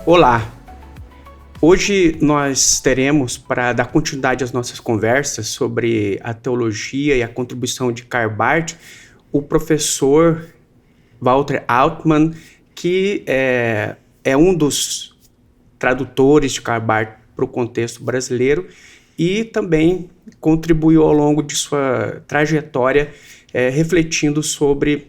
Olá! Hoje nós teremos, para dar continuidade às nossas conversas sobre a teologia e a contribuição de Karl Barth, o professor Walter Altmann, que é um dos tradutores de Karl Barth para o contexto brasileiro e também contribuiu ao longo de sua trajetória refletindo sobre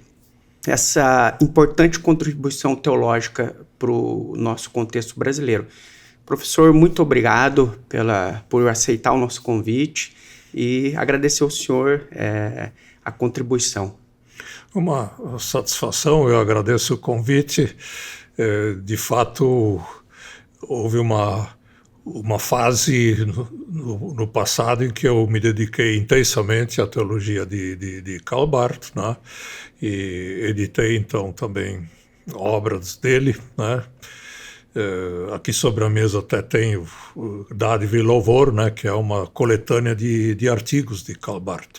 essa importante contribuição teológica para o nosso contexto brasileiro. Professor, muito obrigado por aceitar o nosso convite e agradecer ao senhor a contribuição. Uma satisfação, eu agradeço o convite. De fato, houve uma fase no passado em que eu me dediquei intensamente à teologia de Karl Barth, né? E editei então também obras dele, né? Aqui sobre a mesa até tenho Dádiva e Louvor, né, que é uma coletânea de artigos de Karl Barth.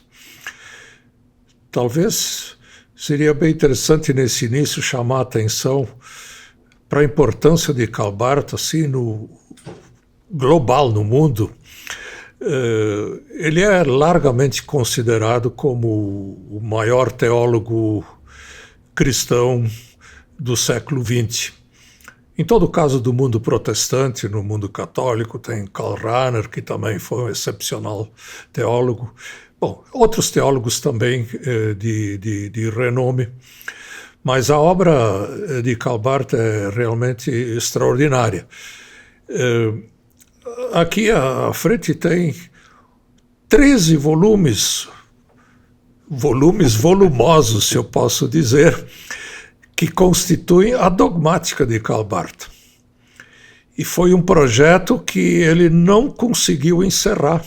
Talvez seria bem interessante nesse início chamar a atenção para a importância de Karl Barth assim, no global, no mundo. Ele é largamente considerado como o maior teólogo cristão do século XX. Em todo o caso do mundo protestante, no mundo católico, tem Karl Rahner, que também foi um excepcional teólogo. Bom, outros teólogos também de renome. Mas a obra de Karl Barth é realmente extraordinária. Aqui à frente tem 13 volumosos, se eu posso dizer, que constituem a dogmática de Karl Barth. E foi um projeto que ele não conseguiu encerrar,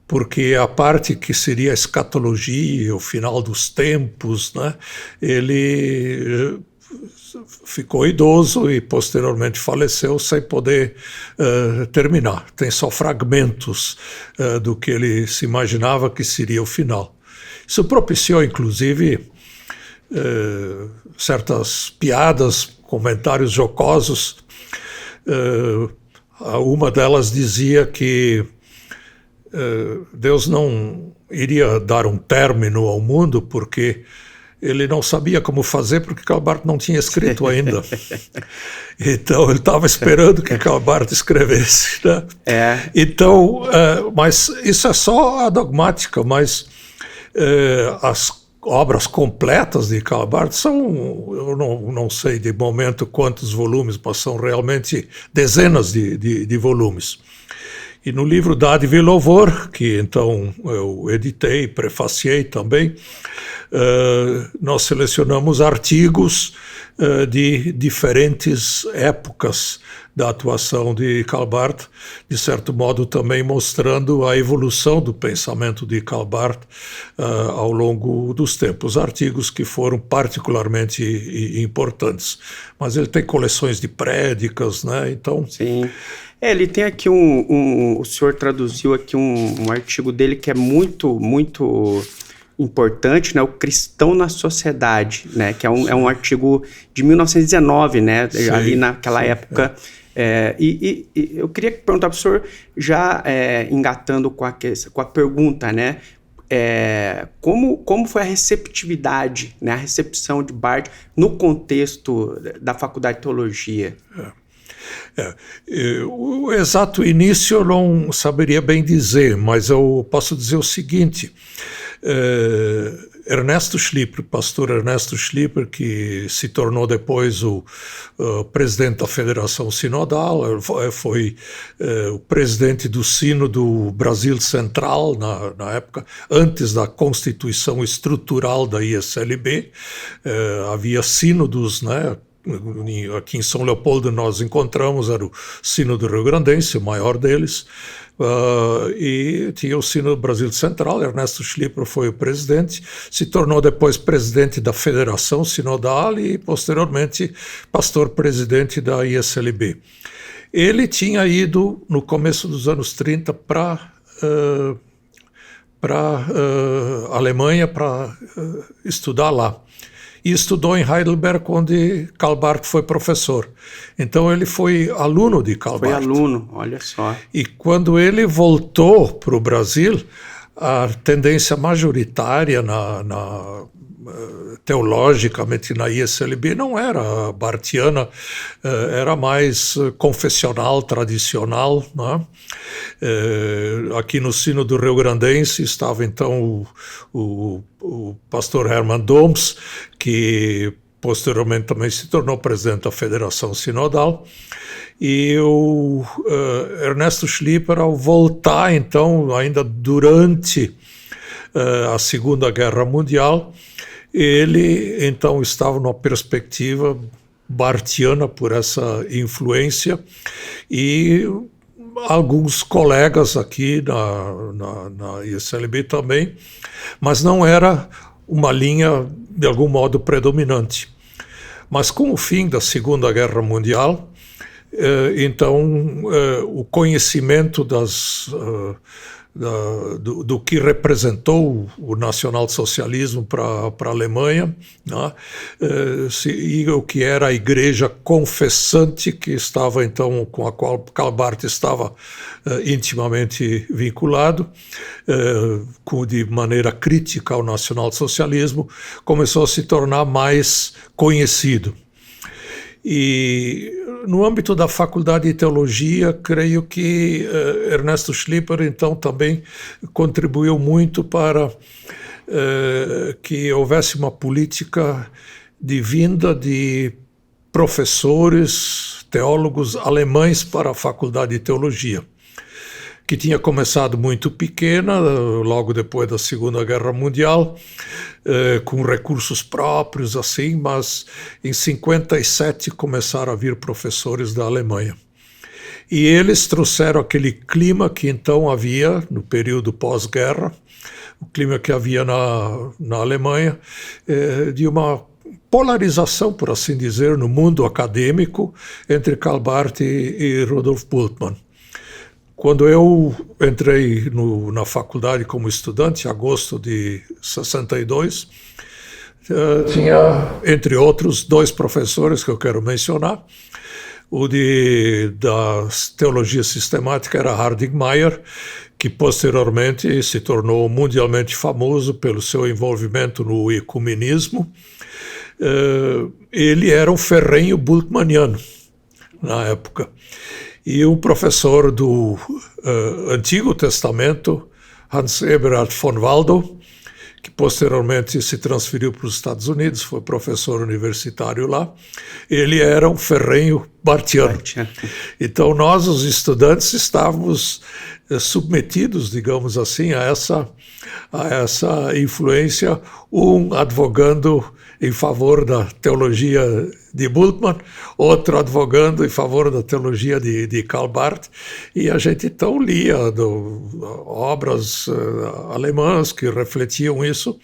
porque a parte que seria a escatologia, o final dos tempos, né, ele ficou idoso e posteriormente faleceu sem poder terminar. Tem só fragmentos do que ele se imaginava que seria o final. Isso propiciou, inclusive, certas piadas, comentários jocosos. Uma delas dizia que Deus não iria dar um término ao mundo porque ele não sabia como fazer, porque Karl Barth não tinha escrito ainda. Então ele estava esperando que Karl Barth escrevesse, né? Então, mas isso é só a dogmática, mas as obras completas de Karl Barth são, eu não sei de momento quantos volumes, mas são realmente dezenas de volumes. E no livro Dádiva e Louvor, que então eu editei, prefaciei também, nós selecionamos artigos de diferentes épocas da atuação de Karl Barth, de certo modo também mostrando a evolução do pensamento de Karl Barth ao longo dos tempos. Artigos que foram particularmente importantes. Mas ele tem coleções de prédicas, né? Então... Sim. Ele tem aqui o senhor traduziu aqui um artigo dele que é muito importante, né? O Cristão na Sociedade, né? Que é um artigo de 1919, né? Sim, ali naquela época. E eu queria perguntar para o senhor, já engatando com a pergunta, né? Como foi a receptividade, né? A recepção de Barth no contexto da Faculdade de Teologia? O exato início eu não saberia bem dizer, mas eu posso dizer o seguinte: Ernesto Schlieper, pastor Ernesto Schlieper, que se tornou depois o presidente da Federação Sinodal, foi o presidente do Sínodo Brasil Central na época, antes da constituição estrutural da ISLB. Havia sínodos, né? Aqui em São Leopoldo nós encontramos, era o Sínodo Rio-Grandense, o maior deles, e tinha o Sínodo Brasil Central. Ernesto Schlieper foi o presidente, se tornou depois presidente da Federação Sinodal e posteriormente pastor-presidente da ISLB. Ele tinha ido no começo dos anos 30 para a Alemanha para estudar lá. e estudou em Heidelberg, onde Karl Barth foi professor. Então ele foi aluno de Karl Barth. Foi aluno, olha só. E quando ele voltou para o Brasil, a tendência majoritária teologicamente na ISLB não era barthiana, era mais confessional, tradicional, né? Aqui no Sínodo Rio-Grandense estava então o pastor Hermann Doms, que posteriormente também se tornou presidente da Federação Sinodal, e o Ernesto Schlieper, ao voltar então, ainda durante a Segunda Guerra Mundial, ele então estava numa perspectiva barthiana por essa influência, e alguns colegas aqui na ISLB também, mas não era uma linha de algum modo predominante. Mas com o fim da Segunda Guerra Mundial, então o conhecimento do que representou o nacionalsocialismo para a Alemanha, né? E o que era a igreja confessante, que estava então, com a qual Karl Barth estava intimamente vinculado, de maneira crítica ao nacionalsocialismo, começou a se tornar mais conhecido. E no âmbito da Faculdade de Teologia, creio que Ernesto Schlieper, então, também contribuiu muito para que houvesse uma política de vinda de professores, teólogos alemães para a Faculdade de Teologia, que tinha começado muito pequena, logo depois da Segunda Guerra Mundial, com recursos próprios, assim, mas em 57 começaram a vir professores da Alemanha. E eles trouxeram aquele clima que então havia no período pós-guerra, o clima que havia na Alemanha, de uma polarização, por assim dizer, no mundo acadêmico entre Karl Barth e Rudolf Bultmann. Quando eu entrei na faculdade como estudante, em agosto de 62, tinha, entre outros, 2 professores que eu quero mencionar. O da teologia sistemática era Harding Meyer, que posteriormente se tornou mundialmente famoso pelo seu envolvimento no ecumenismo. Ele era um ferrenho bultmanniano na época. E um professor do Antigo Testamento, Hans Eberhard von Waldow, que posteriormente se transferiu para os Estados Unidos, foi professor universitário lá, ele era um ferrenho barthiano. Então nós, os estudantes, estávamos submetidos, digamos assim, a essa influência, um advogando em favor da teologia de Bultmann, outro advogando em favor da teologia de Karl Barth, e a gente então lia obras alemãs que refletiam isso,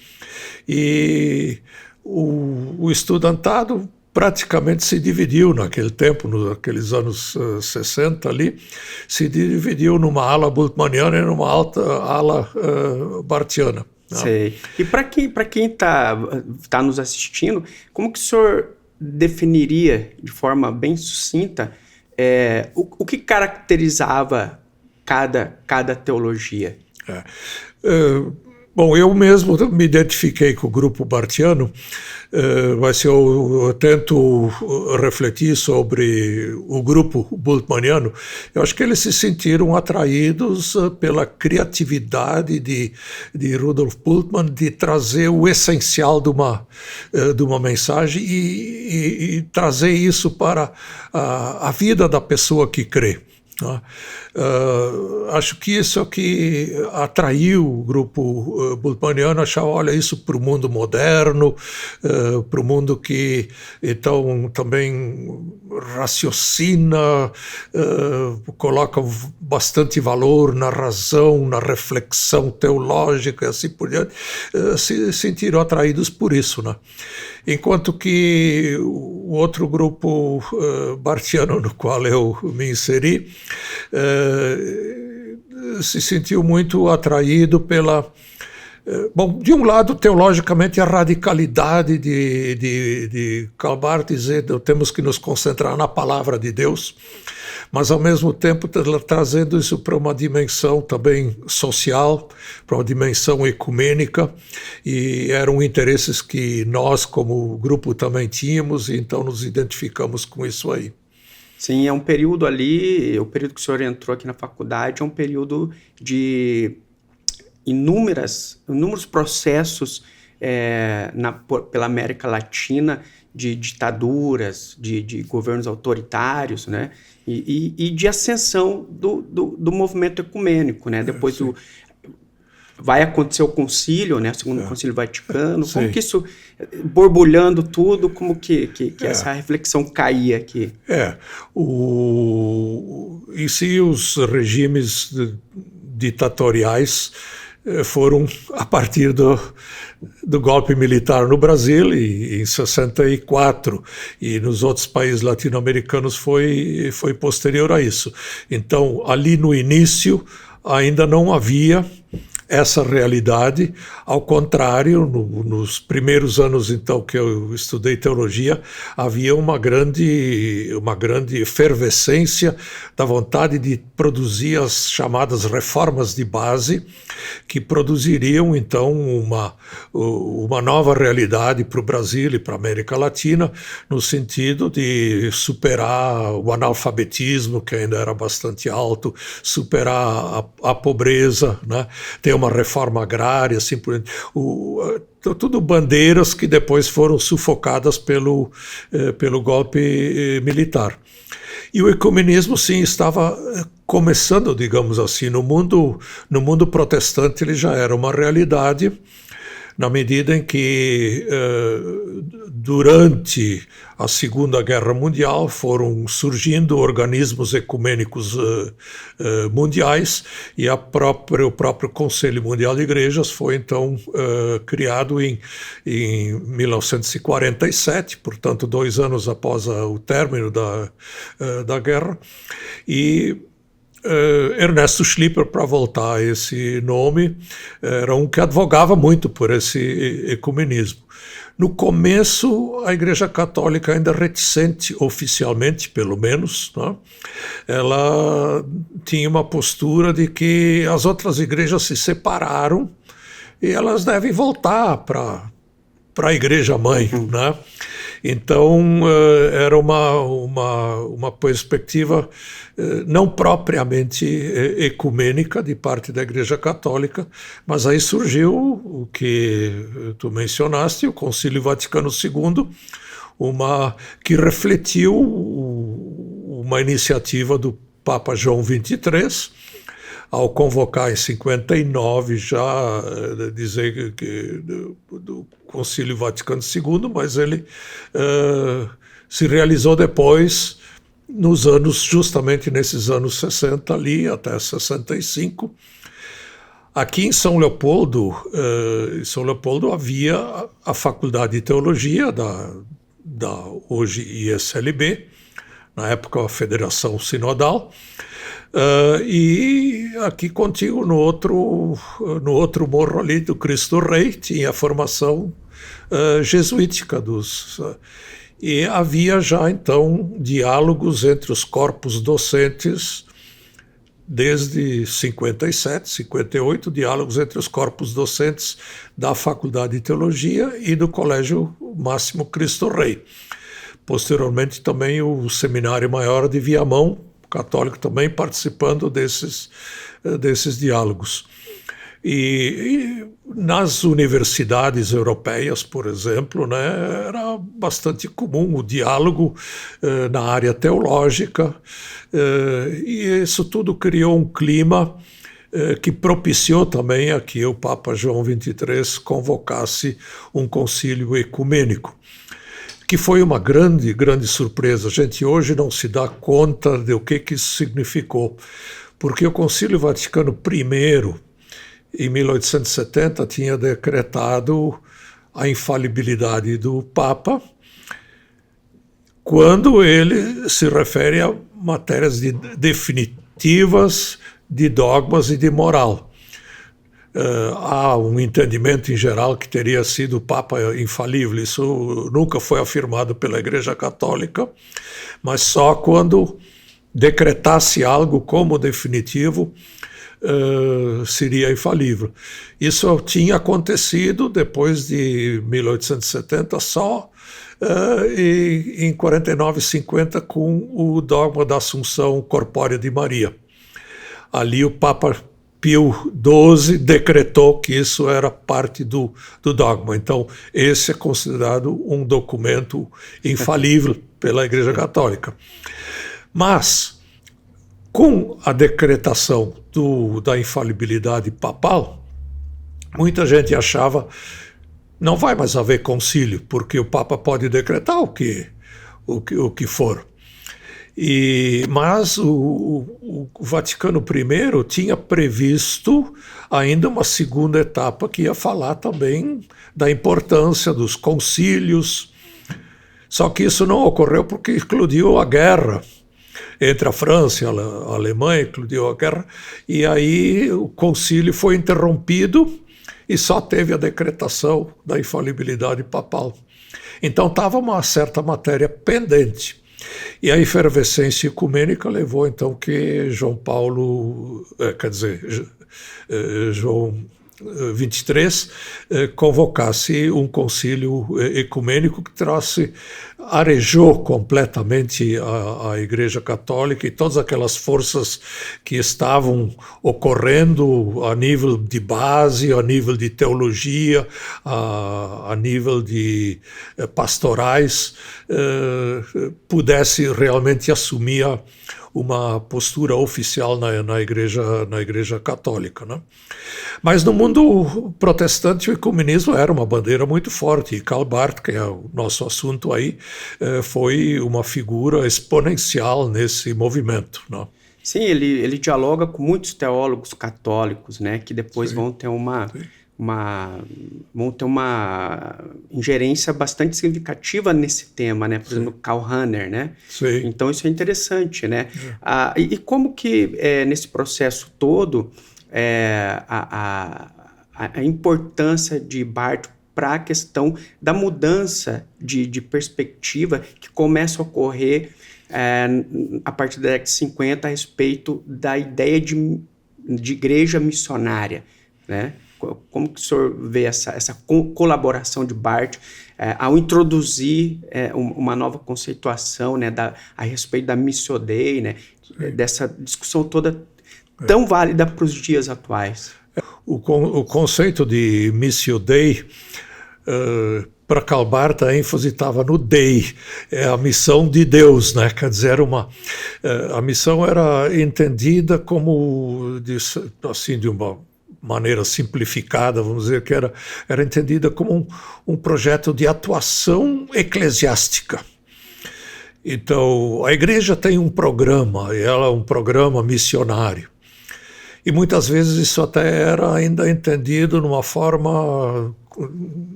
e o estudantado praticamente se dividiu naquele tempo, naqueles anos 60 ali, se dividiu numa ala bultmanniana e numa ala barthiana. Sei. E para quem tá nos assistindo, como que o senhor definiria de forma bem sucinta o que caracterizava cada teologia? Bom, eu mesmo me identifiquei com o grupo barthiano, mas eu tento refletir sobre o grupo bultmanniano. Eu acho que eles se sentiram atraídos pela criatividade de Rudolf Bultmann de trazer o essencial de uma mensagem e trazer isso para a vida da pessoa que crê. Acho que isso é o que atraiu o grupo bultmanniano, achar, olha, isso para o mundo moderno, para o mundo que então também raciocina, coloca bastante valor na razão, na reflexão teológica e assim por diante, se sentiram atraídos por isso, né? Enquanto que o outro grupo barthiano no qual eu me inseri se sentiu muito atraído pela Bom, de um lado, teologicamente, a radicalidade de Karl Barth dizer que temos que nos concentrar na palavra de Deus, mas ao mesmo tempo trazendo isso para uma dimensão também social, para uma dimensão ecumênica, e eram interesses que nós, como grupo, também tínhamos, e então nos identificamos com isso aí. Sim, é um período ali, o período que o senhor entrou aqui na faculdade é um período de inúmeros processos pela América Latina, de ditaduras, de governos autoritários, né? E de ascensão do movimento ecumênico, né? Depois vai acontecer o concílio, né? O segundo concílio Vaticano. Sim. Como que isso, borbulhando tudo, como que essa reflexão caía aqui? E se os regimes ditatoriais foram a partir do golpe militar no Brasil em 64, e nos outros países latino-americanos foi posterior a isso. Então, ali no início, ainda não havia essa realidade. Ao contrário, nos primeiros anos então que eu estudei teologia, havia uma grande efervescência da vontade de produzir as chamadas reformas de base, que produziriam então uma nova realidade para o Brasil e para a América Latina, no sentido de superar o analfabetismo, que ainda era bastante alto, superar a pobreza, né? Ter uma reforma agrária, assim por tudo bandeiras que depois foram sufocadas pelo golpe militar. E o ecumenismo, sim, estava começando, digamos assim, no mundo protestante ele já era uma realidade, na medida em que durante a Segunda Guerra Mundial foram surgindo organismos ecumênicos mundiais, e o próprio Conselho Mundial de Igrejas foi então criado em 1947, portanto 2 anos após o término da guerra, e Ernesto Schlieper, para voltar a esse nome, era um que advogava muito por esse ecumenismo. No começo, a Igreja Católica, ainda reticente, oficialmente pelo menos, né? Ela tinha uma postura de que as outras igrejas se separaram e elas devem voltar para a Igreja-mãe, né? Então, era uma perspectiva não propriamente ecumênica de parte da Igreja Católica, mas aí surgiu o que tu mencionaste, o Concílio Vaticano II, que refletiu uma iniciativa do Papa João XXIII, ao convocar em 59 já dizer que do Concílio Vaticano II, mas ele se realizou depois, justamente nesses anos 60 ali, até 65. Aqui em São Leopoldo, havia a Faculdade de Teologia da hoje ISLB, na época a Federação Sinodal, e aqui contigo no outro morro ali do Cristo Rei tinha a formação jesuítica e havia já então diálogos entre os corpos docentes desde 57, 58, diálogos entre os corpos docentes da Faculdade de Teologia e do Colégio Máximo Cristo Rei. Posteriormente também o Seminário Maior de Viamão, católico, também participando desses diálogos. E nas universidades europeias, por exemplo, né, era bastante comum o diálogo na área teológica, e isso tudo criou um clima que propiciou também a que o Papa João XXIII convocasse um concílio ecumênico, que foi uma grande, grande surpresa. A gente hoje não se dá conta do que isso significou, porque o Concílio Vaticano I, em 1870, tinha decretado a infalibilidade do Papa quando ele se refere a matérias definitivas de dogmas e de moral. há um entendimento em geral que teria sido o Papa infalível. Isso nunca foi afirmado pela Igreja Católica, mas só quando decretasse algo como definitivo seria infalível. Isso tinha acontecido depois de 1870 só, e em 49 e 50 com o dogma da Assunção Corpórea de Maria. Ali o Papa Pio XII decretou que isso era parte do dogma. Então, esse é considerado um documento infalível pela Igreja Católica. Mas, com a decretação da infalibilidade papal, muita gente achava não vai mais haver concílio, porque o Papa pode decretar o que for. Mas o Vaticano I tinha previsto ainda uma segunda etapa que ia falar também da importância dos concílios. Só que isso não ocorreu porque eclodiu a guerra entre a França e a Alemanha, eclodiu a guerra, e aí o concílio foi interrompido e só teve a decretação da infalibilidade papal. Então estava uma certa matéria pendente. E a efervescência ecumênica levou então que João 23 convocasse um concílio ecumênico que arejou completamente a Igreja Católica e todas aquelas forças que estavam ocorrendo a nível de base, a nível de teologia, a nível de pastorais, pudesse realmente assumir uma postura oficial na igreja católica, né? Mas no mundo protestante o ecumenismo era uma bandeira muito forte, e Karl Barth, que é o nosso assunto aí, foi uma figura exponencial nesse movimento, né? Sim, ele dialoga com muitos teólogos católicos, né, que depois vão ter uma ingerência bastante significativa nesse tema, né? Por exemplo, Karl Rahner, né? Sim. Então isso é interessante, né? E como que nesse processo todo a importância de Barth para a questão da mudança de perspectiva que começa a ocorrer a partir da década de 50 a respeito da ideia de igreja missionária, né? Como que o senhor vê essa colaboração de Barth ao introduzir uma nova conceituação, né, a respeito da Missio Dei, né, dessa discussão toda tão válida para os dias atuais? O conceito de Missio Dei, para Karl Barth, a ênfase estava no Dei, a missão de Deus, né? Quer dizer, a missão era entendida como, assim, de uma maneira simplificada, vamos dizer, que era entendida como um projeto de atuação eclesiástica. Então, a igreja tem um programa, e ela é um programa missionário. E muitas vezes isso até era ainda entendido numa forma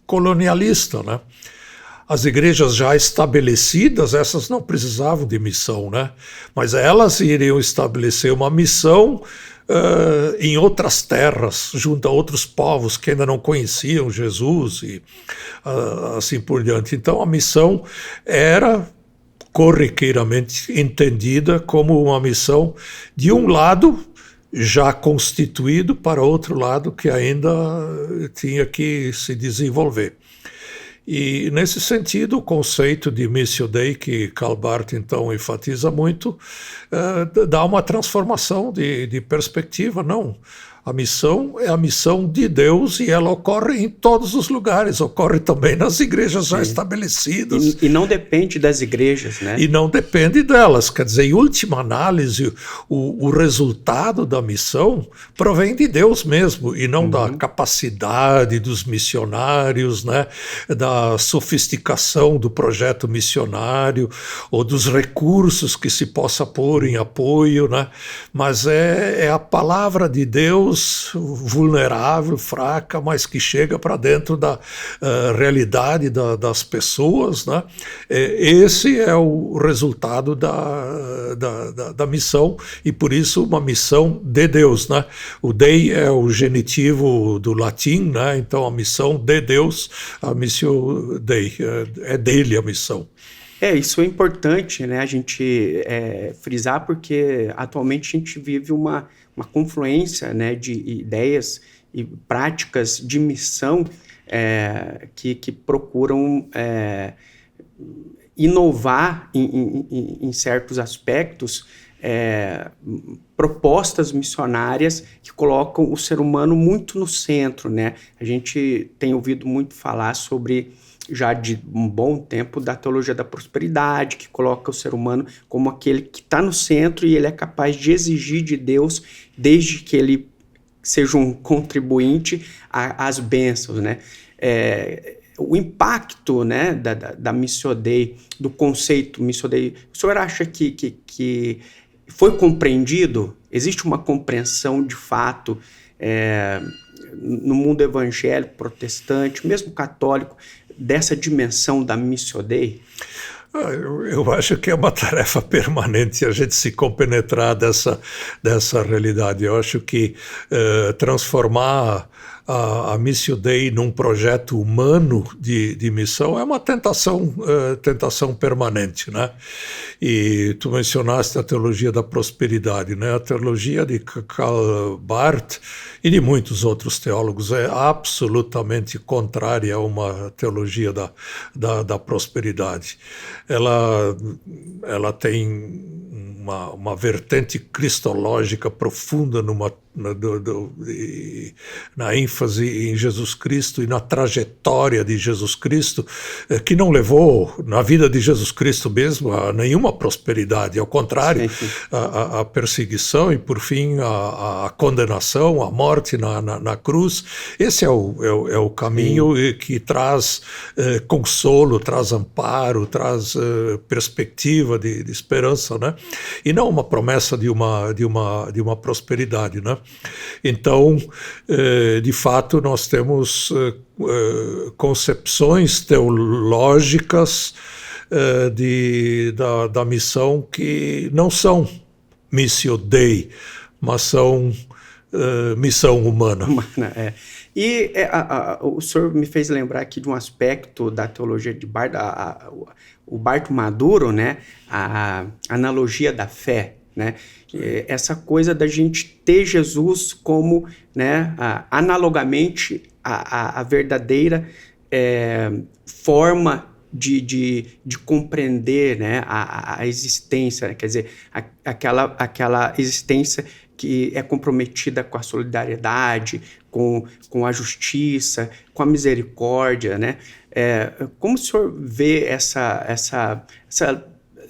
colonialista, né? As igrejas já estabelecidas, essas não precisavam de missão, né? Mas elas iriam estabelecer uma missão em outras terras, junto a outros povos que ainda não conheciam Jesus e assim por diante. Então a missão era corriqueiramente entendida como uma missão de um lado já constituído para outro lado que ainda tinha que se desenvolver. E, nesse sentido, o conceito de Missio Dei, que Karl Barth, então, enfatiza muito, dá uma transformação de perspectiva. Não, a missão é a missão de Deus e ela ocorre em todos os lugares, ocorre também nas igrejas já estabelecidas. E não depende das igrejas, né? E não depende delas. Quer dizer, em última análise, o resultado da missão provém de Deus mesmo, e não da capacidade dos missionários, né? da sofisticação do projeto missionário ou dos recursos que se possa pôr em apoio, né? Mas é a palavra de Deus vulnerável, fraca, mas que chega para dentro da realidade das pessoas, né? Esse é o resultado da missão, e por isso uma missão de Deus, né? O Dei é o genitivo do latim, né? Então a missão de Deus, a missio Dei, é dele a missão. Isso é importante, né, a gente frisar, porque atualmente a gente vive uma confluência, né, de ideias e práticas de missão que procuram inovar em certos aspectos, propostas missionárias que colocam o ser humano muito no centro, né? A gente tem ouvido muito falar sobre, já de um bom tempo, da teologia da prosperidade, que coloca o ser humano como aquele que está no centro e ele é capaz de exigir de Deus, desde que ele seja um contribuinte às bênçãos, né? O impacto, né, da Missio Dei, do conceito Missio Dei, o senhor acha que foi compreendido? Existe uma compreensão de fato no mundo evangélico, protestante, mesmo católico, dessa dimensão da Missio Dei? Eu acho que é uma tarefa permanente a gente se compenetrar dessa realidade. Eu acho que transformar a Missio Dei num projeto humano de missão é uma tentação permanente, né? E tu mencionaste a teologia da prosperidade, né? A teologia de Karl Barth e de muitos outros teólogos é absolutamente contrária a uma teologia da prosperidade. Ela tem uma vertente cristológica profunda na ênfase em Jesus Cristo e na trajetória de Jesus Cristo, que não levou, na vida de Jesus Cristo mesmo, a nenhuma prosperidade, ao contrário, a perseguição e, por fim, a condenação, a morte na cruz. Esse é o caminho que traz consolo, traz amparo, traz perspectiva de esperança, né? E não uma promessa de uma prosperidade, né? Então, de fato, nós temos concepções teológicas da missão que não são Missio Dei, mas são missão humana. E o senhor me fez lembrar aqui de um aspecto da teologia de Barth, o Barth Maduro, né? A analogia da fé, né? Essa coisa da gente ter Jesus como, né, analogamente a verdadeira forma de compreender, né, a existência, né? Quer dizer, aquela existência que é comprometida com a solidariedade, com a justiça, com a misericórdia, né? Como o senhor vê essa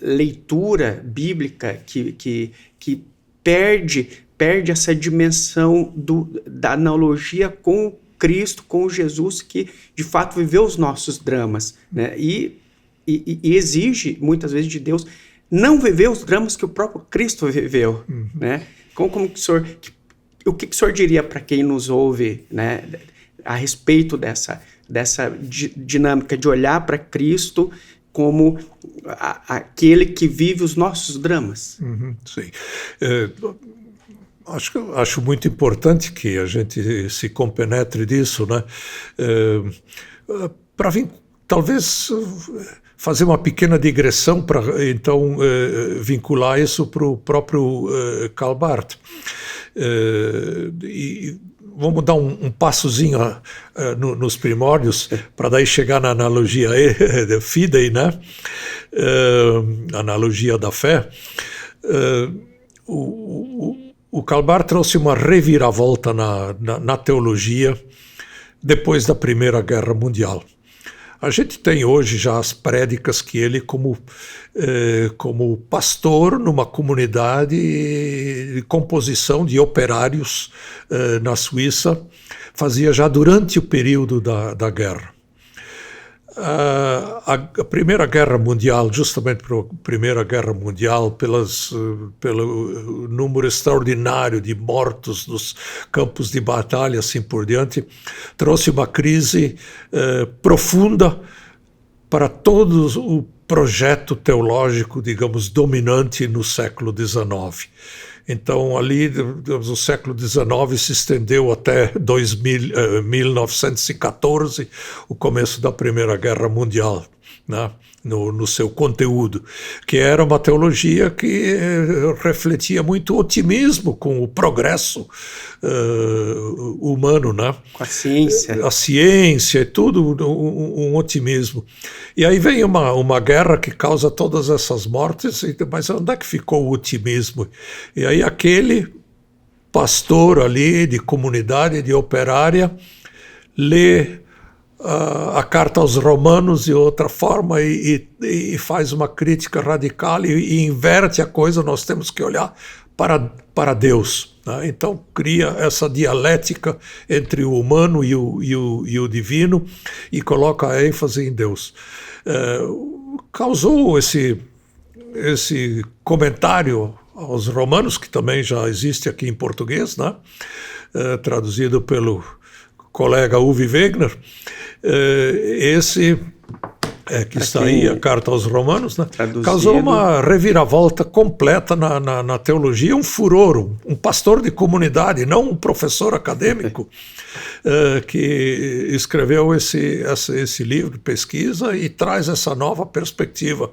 leitura bíblica que perde essa dimensão da analogia com Cristo, com Jesus, que de fato viveu os nossos dramas, né? E exige muitas vezes de Deus não viver os dramas que o próprio Cristo viveu, né? Como que o que o senhor diria para quem nos ouve, né, a respeito dessa dinâmica de olhar para Cristo como aquele que vive os nossos dramas? Sim. Acho muito importante que a gente se compenetre disso, né? Para vir, talvez, fazer uma pequena digressão para, então, vincular isso para o próprio Karl Barth. E vamos dar um passozinho nos primórdios, para daí chegar na analogia de Fidei, né? Analogia da fé. O Karl Barth trouxe uma reviravolta na teologia depois da Primeira Guerra Mundial. A gente tem hoje já as prédicas que ele, como pastor numa comunidade de composição de operários na Suíça, fazia já durante o período da guerra. A Primeira Guerra Mundial, justamente pela Primeira Guerra Mundial, pelo número extraordinário de mortos nos campos de batalha, assim por diante, trouxe uma crise profunda para todo o projeto teológico, digamos, dominante no século XIX. Então, ali, digamos, o século XIX se estendeu até 1914, o começo da Primeira Guerra Mundial, né? No seu conteúdo, que era uma teologia que refletia muito otimismo com o progresso humano, né? Com a ciência. A ciência e tudo, um otimismo. E aí vem uma guerra que causa todas essas mortes, mas onde é que ficou o otimismo? E aí aquele pastor ali de comunidade, de operária, lê a carta aos Romanos de outra forma e faz uma crítica radical e inverte a coisa. Nós temos que olhar para Deus, né? Então cria essa dialética entre o humano e o divino e coloca a ênfase em Deus. Causou esse comentário aos Romanos, que também já existe aqui em português, né? Traduzido pelo colega Uwe Wegner, que está aí, a Carta aos Romanos, né? Causou uma reviravolta completa na teologia, um furor, um pastor de comunidade, não um professor acadêmico, que escreveu esse livro de pesquisa e traz essa nova perspectiva.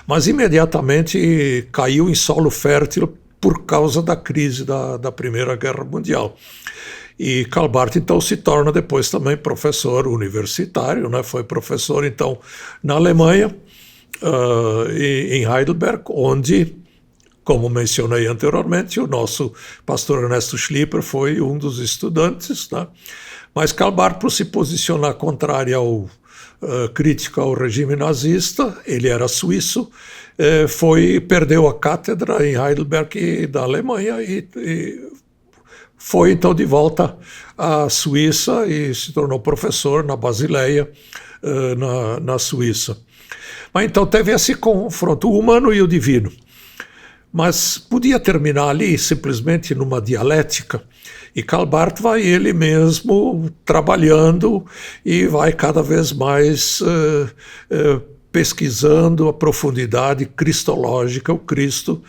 Mas imediatamente caiu em solo fértil por causa da crise da Primeira Guerra Mundial. E Karl Barth, então, se torna depois também professor universitário, né? Foi professor, então, na Alemanha, em Heidelberg, onde, como mencionei anteriormente, o nosso pastor Ernesto Schlieper foi um dos estudantes, né? Mas Karl Barth, por se posicionar contrário crítico ao regime nazista, ele era suíço, perdeu a cátedra em Heidelberg da Alemanha e foi então de volta à Suíça e se tornou professor na Basileia, na Suíça. Mas então teve esse confronto, o humano e o divino. Mas podia terminar ali simplesmente numa dialética, e Karl Barth vai ele mesmo trabalhando e vai cada vez mais pesquisando a profundidade cristológica, o Cristo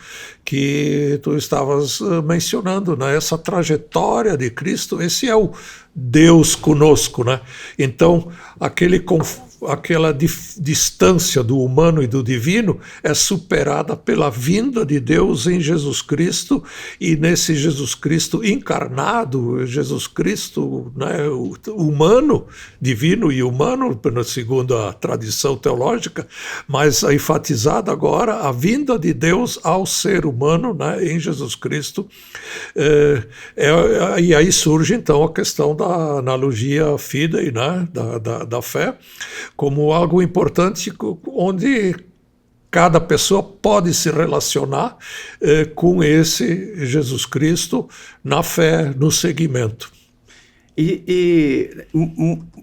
que tu estavas mencionando, né? Essa trajetória de Cristo, esse é o Deus conosco, né? Então, aquela distância do humano e do divino é superada pela vinda de Deus em Jesus Cristo, e nesse Jesus Cristo encarnado, Jesus Cristo, né, humano, divino e humano, segundo a tradição teológica, mas enfatizada agora a vinda de Deus ao ser humano, né, em Jesus Cristo. E aí surge então a questão da analogia fidei, né, da fé, como algo importante onde cada pessoa pode se relacionar com esse Jesus Cristo na fé, no seguimento. E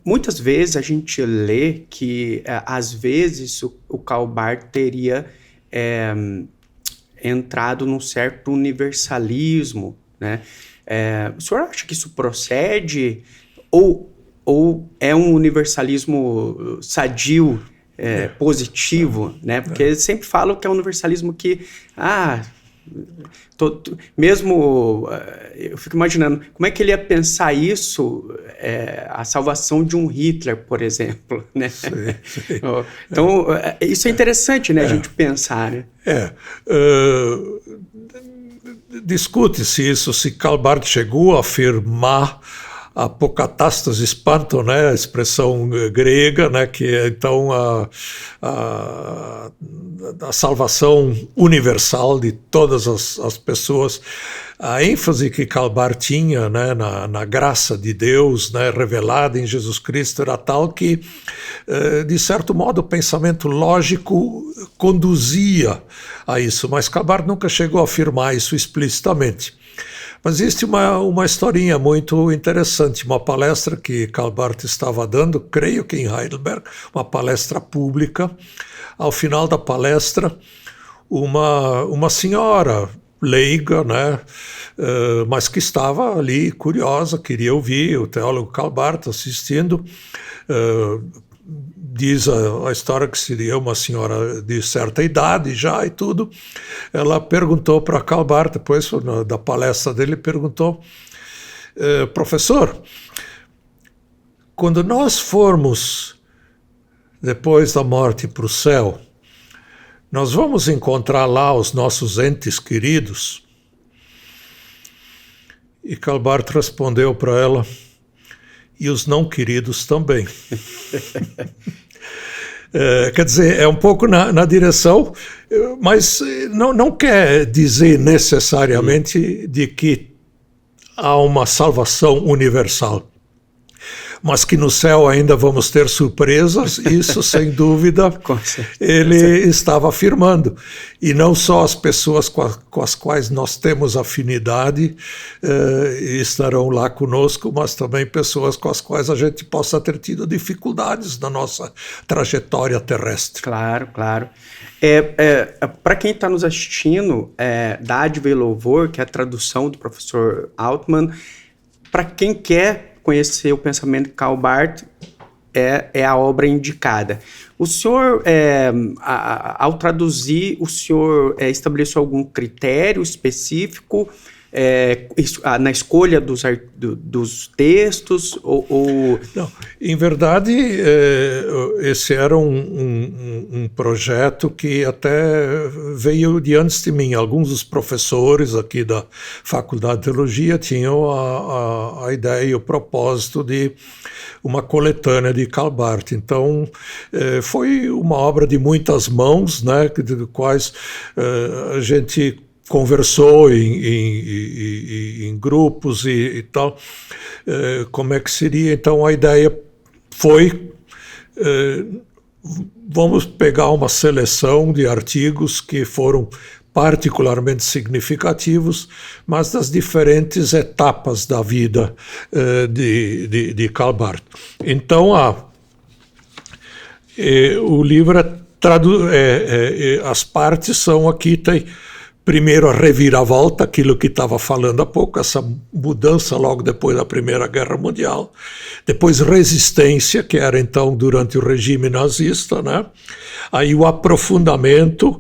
muitas vezes a gente lê que, às vezes, o Karl Barth teria entrado num certo universalismo, né? O senhor acha que isso procede ou é um universalismo sadio, positivo, né? Porque eles sempre falam que é um universalismo que, mesmo, eu fico imaginando, como é que ele ia pensar isso, a salvação de um Hitler, por exemplo, né? Sim. Então, isso é interessante, né, a gente pensar, né? Discute-se isso, se Karl Barth chegou a afirmar apocatástase espanto, né, a expressão grega, né, que é então a salvação universal de todas as pessoas. A ênfase que Karl Barth tinha, né, na graça de Deus, né, revelada em Jesus Cristo, era tal que, de certo modo, o pensamento lógico conduzia a isso, mas Karl Barth nunca chegou a afirmar isso explicitamente. Mas existe uma historinha muito interessante, uma palestra que Karl Barth estava dando, creio que em Heidelberg, uma palestra pública. Ao final da palestra, uma senhora leiga, né, mas que estava ali curiosa, queria ouvir o teólogo Karl Barth assistindo. Diz a história que seria uma senhora de certa idade já e tudo. Ela perguntou para Karl Barth, depois da palestra dele, perguntou: professor, quando nós formos, depois da morte, para o céu, nós vamos encontrar lá os nossos entes queridos? E Karl Barth respondeu para ela: e os não queridos também. Quer dizer, é um pouco na direção, mas não quer dizer necessariamente de que há uma salvação universal. Mas que no céu ainda vamos ter surpresas, isso sem dúvida ele estava afirmando. E não só as pessoas com as quais nós temos afinidade estarão lá conosco, mas também pessoas com as quais a gente possa ter tido dificuldades na nossa trajetória terrestre. Claro, claro. Para quem está nos assistindo, Dádiva e Louvor, que é a tradução do professor Altman, para quem quer conhecer o pensamento de Karl Barth, é a obra indicada. O senhor, ao traduzir, o senhor estabeleceu algum critério específico na escolha dos textos? Não, em verdade, esse era um projeto que até veio de antes de mim. Alguns dos professores aqui da Faculdade de Teologia tinham a ideia e o propósito de uma coletânea de Karl Barth. Então, foi uma obra de muitas mãos, né, de quais a gente conversou em grupos e tal, como é que seria. Então a ideia foi, vamos pegar uma seleção de artigos que foram particularmente significativos, mas das diferentes etapas da vida de Karl Barth. Então o livro as partes são aqui, tem primeiro a reviravolta, aquilo que estava falando há pouco, essa mudança logo depois da Primeira Guerra Mundial. Depois resistência, que era então durante o regime nazista, né? Aí o aprofundamento,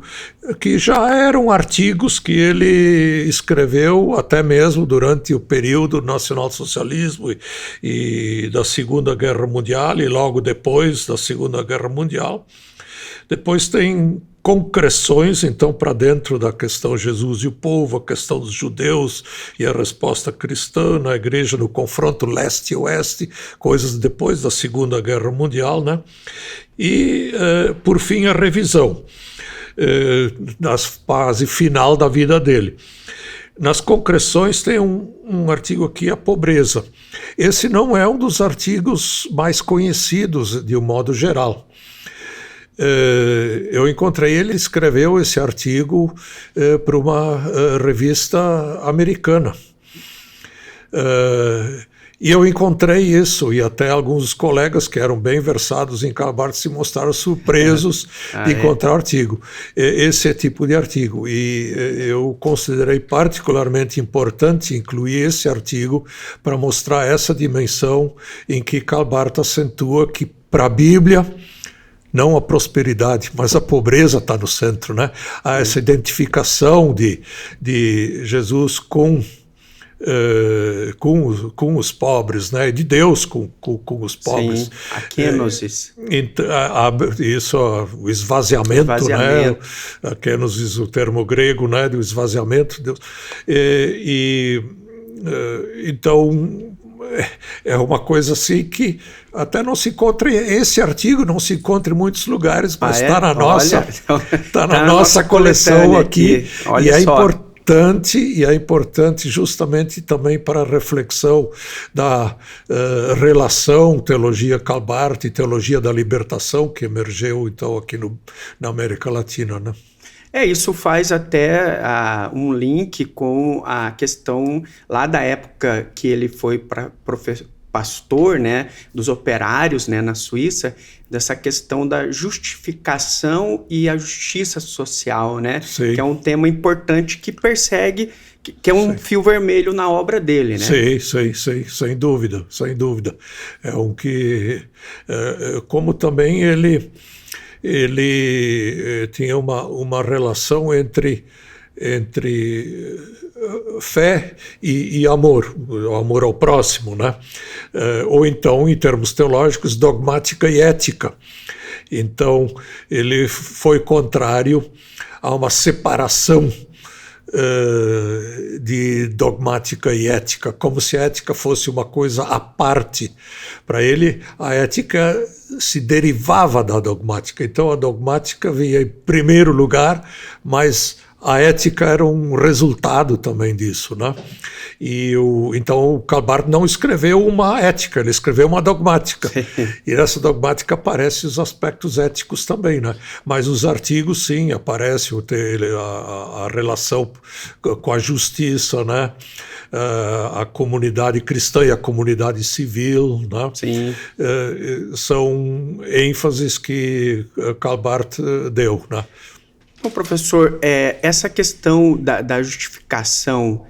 que já eram artigos que ele escreveu até mesmo durante o período do nacionalsocialismo e da Segunda Guerra Mundial, e logo depois da Segunda Guerra Mundial. Depois tem concreções, então, para dentro da questão Jesus e o povo, a questão dos judeus e a resposta cristã na igreja no confronto leste e oeste, coisas depois da Segunda Guerra Mundial, né? E, por fim, a revisão, na fase final da vida dele. Nas concreções tem um artigo aqui, a pobreza. Esse não é um dos artigos mais conhecidos, de um modo geral. Eu encontrei, ele escreveu esse artigo para uma revista americana. E eu encontrei isso, e até alguns colegas que eram bem versados em Karl Barth se mostraram surpresos de encontrar o artigo. Esse tipo de artigo. E eu considerei particularmente importante incluir esse artigo para mostrar essa dimensão em que Karl Barth acentua que, para a Bíblia, não a prosperidade, mas a pobreza está no centro, né? Há essa identificação de Jesus com os pobres, né? De Deus com os pobres. Sim, a kenosis. Isso, o esvaziamento, né? A kenosis, o termo grego, né? Do esvaziamento de Deus. Então, é uma coisa assim que até não se encontra, esse artigo não se encontra em muitos lugares, mas está na nossa coleção aqui. E é importante justamente também para a reflexão da relação teologia Karl Barth e teologia da libertação que emergeu então aqui na América Latina, né? Isso faz até um link com a questão lá da época que ele foi pastor, né, dos operários, né, na Suíça, dessa questão da justificação e a justiça social, né, Sim. que é um tema importante que persegue, que é um fio vermelho na obra dele, né? Sim, sem dúvida. É um que, como também ele tinha uma relação entre fé e amor, o amor ao próximo, né? Ou então, em termos teológicos, dogmática e ética. Então, ele foi contrário a uma separação de dogmática e ética, como se a ética fosse uma coisa à parte. Para ele, a ética se derivava da dogmática. Então, a dogmática vinha em primeiro lugar, mas a ética era um resultado também disso, né? Então o Karl Barth não escreveu uma ética, ele escreveu uma dogmática. E nessa dogmática aparecem os aspectos éticos também, né? Mas os artigos, sim, aparecem a relação com a justiça, né? A comunidade cristã e a comunidade civil, né? Sim. São ênfases que Karl Barth deu, né? Bom, professor, essa questão da justificação,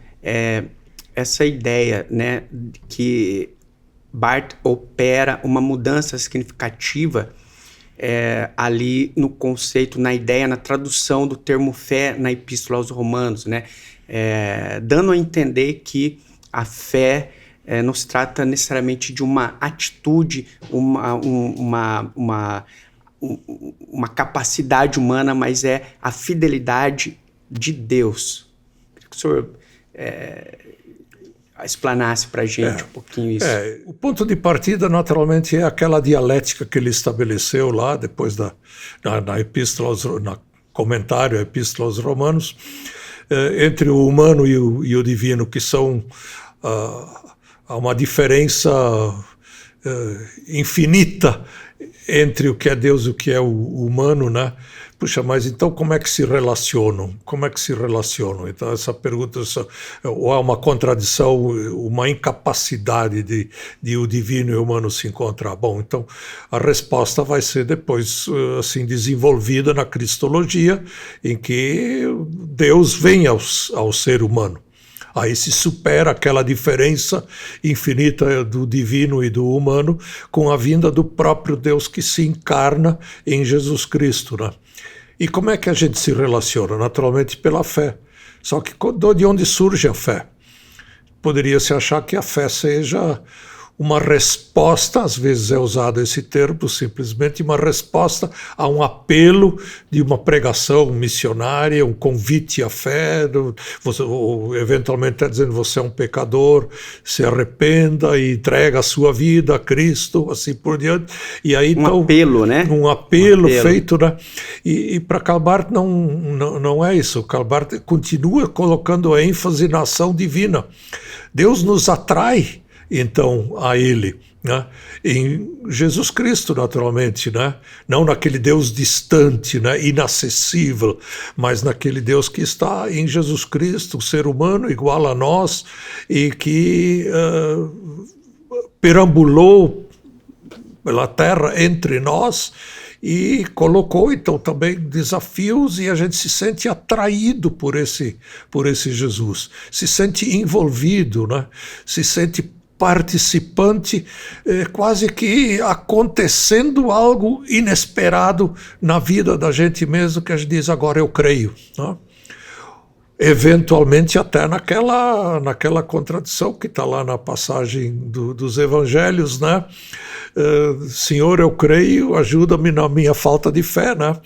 essa ideia, né, que Barth opera uma mudança significativa ali no conceito, na ideia, na tradução do termo fé na Epístola aos Romanos, né, dando a entender que a fé não se trata necessariamente de uma atitude, uma capacidade humana, mas é a fidelidade de Deus. Queria que o senhor explanasse para a gente um pouquinho isso. O ponto de partida, naturalmente, é aquela dialética que ele estabeleceu lá, depois na Epístola, no comentário à Epístola aos Romanos, entre o humano e o divino, que são há uma diferença infinita entre o que é Deus e o que é o humano, né? Puxa, mas então como é que se relacionam? Então essa pergunta, ou há uma contradição, uma incapacidade de o divino e o humano se encontrar? Bom, então a resposta vai ser depois assim desenvolvida na cristologia, em que Deus vem ao ser humano. Aí se supera aquela diferença infinita do divino e do humano com a vinda do próprio Deus que se encarna em Jesus Cristo, né? E como é que a gente se relaciona? Naturalmente pela fé. Só que de onde surge a fé? Poderia-se achar que a fé seja uma resposta, às vezes é usado esse termo, simplesmente uma resposta a um apelo de uma pregação missionária, um convite à fé, ou eventualmente está dizendo você é um pecador, se arrependa e entrega a sua vida a Cristo, assim por diante. E aí, então, apelo, né? Um apelo feito, né? E para Karl Barth não é isso. Karl Barth continua colocando a ênfase na ação divina. Deus nos atrai então a ele, né? Em Jesus Cristo, naturalmente, né? Não naquele Deus distante, né? Inacessível, mas naquele Deus que está em Jesus Cristo, um ser humano igual a nós e que perambulou pela terra entre nós e colocou então também desafios, e a gente se sente atraído por esse Jesus, se sente envolvido, né? Se sente participante, quase que acontecendo algo inesperado na vida da gente mesmo, que a gente diz, agora eu creio, né? Eventualmente até naquela contradição que está lá na passagem dos evangelhos, né? Senhor, eu creio, ajuda-me na minha falta de fé, né?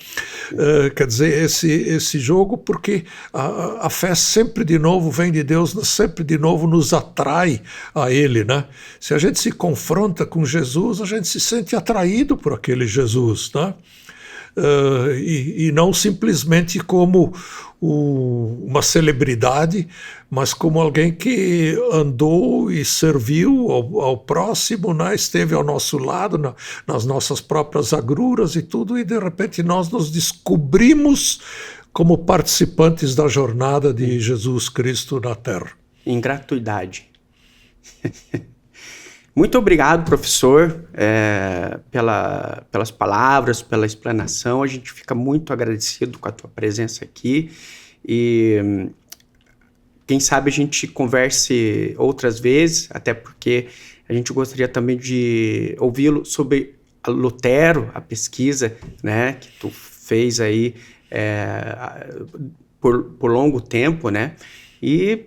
Quer dizer, esse jogo, porque a fé sempre de novo vem de Deus, sempre de novo nos atrai a Ele, né? Se a gente se confronta com Jesus, a gente se sente atraído por aquele Jesus, né? E não simplesmente como uma celebridade, mas como alguém que andou e serviu ao próximo, né? Esteve ao nosso lado nas nossas próprias agruras e tudo, e de repente nós nos descobrimos como participantes da jornada de Jesus Cristo na Terra. Em gratuidade. Muito obrigado, professor, pelas palavras, pela explanação. A gente fica muito agradecido com a tua presença aqui e quem sabe a gente converse outras vezes, até porque a gente gostaria também de ouvi-lo sobre Lutero, a pesquisa, né, que tu fez aí por longo tempo, né, e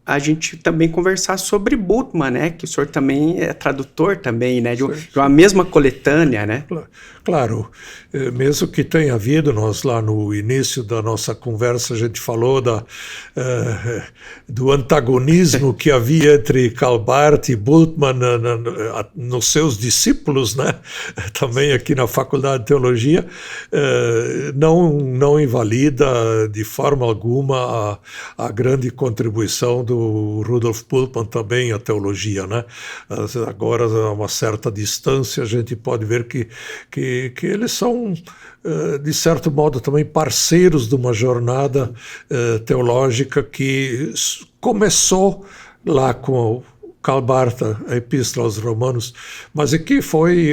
a gente também conversar sobre Bultmann, né? Que o senhor também é tradutor também, né? De uma mesma coletânea, né? Claro, mesmo que tenha havido, nós lá no início da nossa conversa, a gente falou do antagonismo que havia entre Karl Barth e Bultmann nos seus discípulos, né? Também aqui na Faculdade de Teologia, não invalida de forma alguma a grande contribuição do Rudolf Bultmann também à teologia, né? Agora, a uma certa distância, a gente pode ver que eles são, de certo modo, também parceiros de uma jornada teológica que começou lá com Karl Barth, a Epístola aos Romanos, mas que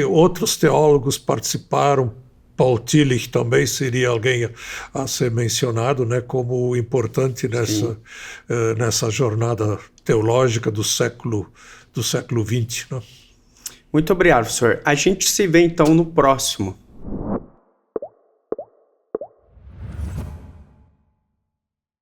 outros teólogos participaram. Paul Tillich também seria alguém a ser mencionado, né, como importante nessa jornada teológica do século XX. Né? Muito obrigado, professor. A gente se vê então no próximo.